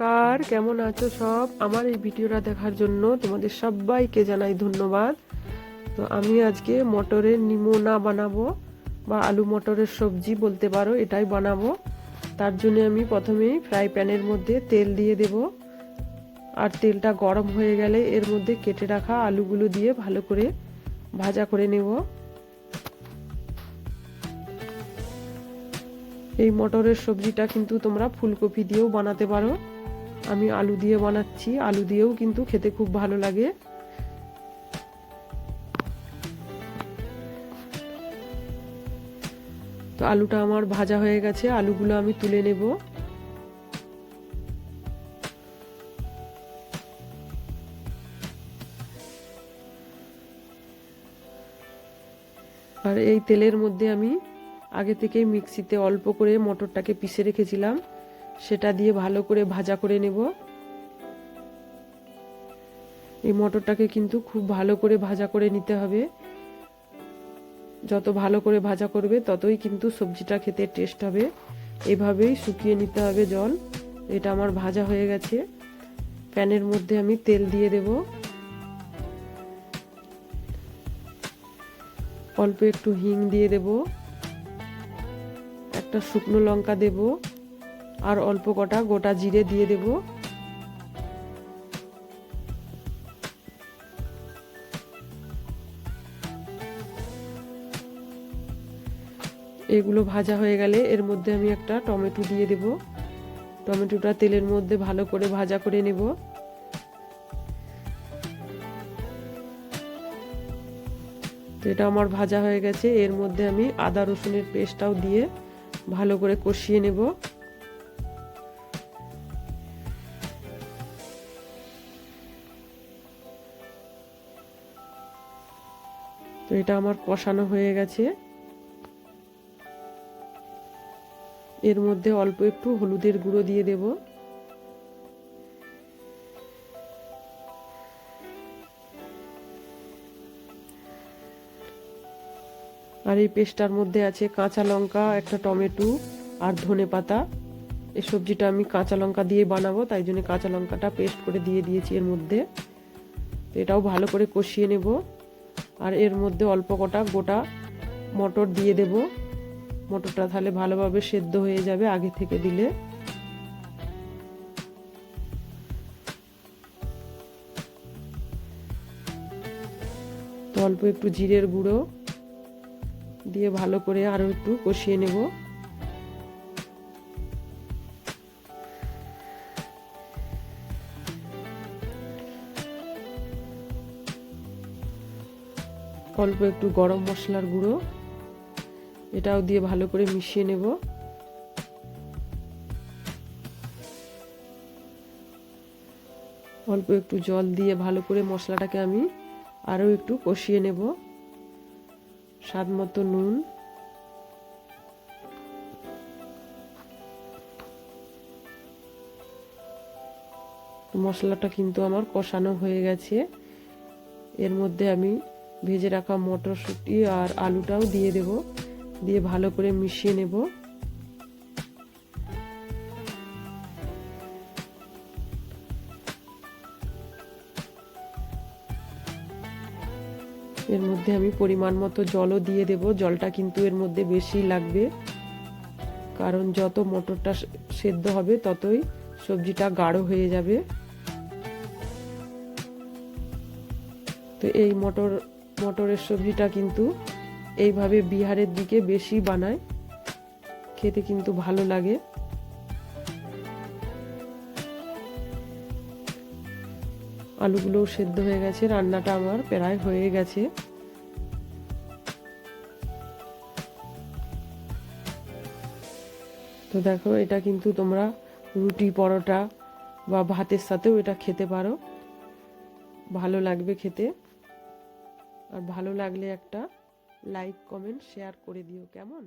কার কেমন আছো সব? আমার এই ভিডিওটা দেখার জন্য তোমাদের সবাইকে জানাই ধন্যবাদ। তো আমি আজকে মটরের নিমোনা বানাবো বা আলু মটরের সবজি বলতে পারো, এটাই বানাবো। তার জন্য আমি প্রথমেই ফ্রাই প্যানের মধ্যে তেল দিয়ে দেব, আর তেলটা গরম হয়ে গেলে এর মধ্যে কেটে রাখা আলুগুলো দিয়ে ভালো করে ভাজা করে নেব। এই মটরের সবজিটা কিন্তু তোমরা ফুলকপি দিয়েও বানাতে পারো, আমি আলু দিয়ে বানাচ্ছি। আলু দিয়েও কিন্তু খেতে খুব ভালো লাগে। তো আলুটা আমার ভাজা হয়ে গেছে, আলুগুলো আমি তুলে নেব। আর এই তেলের মধ্যে আমি আগে থেকেই মিক্সিতে অল্প করে মটরটাকে পিষে রেখেছিলাম, সেটা দিয়ে ভালো করে ভাজা করে নেব। এই মটরটাকে কিন্তু খুব ভালো করে ভাজা করে নিতে হবে। যত ভালো করে ভাজা করবে ততই কিন্তু সবজিটা খেতে টেস্ট হবে। এভাবেই শুকিয়ে নিতে হবে জল। এটা আমার ভাজা হয়ে গেছে। প্যানের মধ্যে আমি তেল দিয়ে দেব, অল্প একটু হিং দিয়ে দেব, একটা শুকনো লঙ্কা দেব, আর অল্প কটা গোটা জিরে দিয়ে দেব। এগুলো ভাজা হয়ে গেলে এর মধ্যে আমি একটা টমেটো দিয়ে দেব। টমেটোটা তেলের মধ্যে ভালো করে ভাজা করে নেব। তো এটা আমার ভাজা হয়ে গেছে। এর মধ্যে আমি আদা রসুনের পেস্টটাও দিয়ে ভালো করে কষিয়ে নেব। তো এটা আমার কষানো হয়ে গেছে। এর মধ্যে অল্প একটু হলুদের গুঁড়ো দিয়ে দেব। আর এই পেস্টটার মধ্যে আছে কাঁচা লঙ্কা, একটা টমেটো আর ধনেপাতা। এই সবজিটা আমি কাঁচা লঙ্কা দিয়ে বানাবো, তাই জন্য কাঁচা লঙ্কাটা পেস্ট করে দিয়ে দিয়েছি এর মধ্যে। তো এটাও ভালো করে কষিয়ে নেব। আর এর মধ্যে অল্প কটা গোটা মটর দিয়ে দেব। মটরটা তাহলে ভালোভাবে সেদ্ধ হয়ে যাবে আগে থেকে দিলে। তো অল্প একটু জিরের গুঁড়ো দিয়ে ভালো করে আরো একটু কষিয়ে নেব। অল্প একটু গরম মশলার গুঁড়ো, এটাও দিয়ে ভালো করে মিশিয়ে নেব। অল্প একটু জল দিয়ে ভালো করে মশলাটাকে আমি আরো একটু কষিয়ে নেব। স্বাদ মতো নুন, মশলাটা কিন্তু আমার কষানো হয়ে গেছে। এর মধ্যে আমি ভেজে রাখা মটরশুঁটি আর আলুটাও দিয়ে দেব, দিয়ে ভালো করে মিশিয়ে নেব। এর মধ্যে আমি পরিমাণ মতো জলও দিয়ে দেব। জলটা কিন্তু এর মধ্যে বেশি লাগবে, কারণ যত মটরটা সেদ্ধ হবে ততই সবজিটা গাঢ় হয়ে যাবে। তো এই মটরের সবজিটা কিন্তু এইভাবে বিহারের দিকে বেশি বানায়, খেতে কিন্তু ভালো লাগে। আলুগুলোও সেদ্ধ হয়ে গেছে, রান্নাটা আমার প্রায় হয়ে গেছে। তো দেখো, এটা কিন্তু তোমরা রুটি, পরোটা বা ভাতের সাথেও এটা খেতে পারো, ভালো লাগবে খেতে। আর ভালো লাগলে একটা লাইক, কমেন্ট, শেয়ার করে দিও কেমন।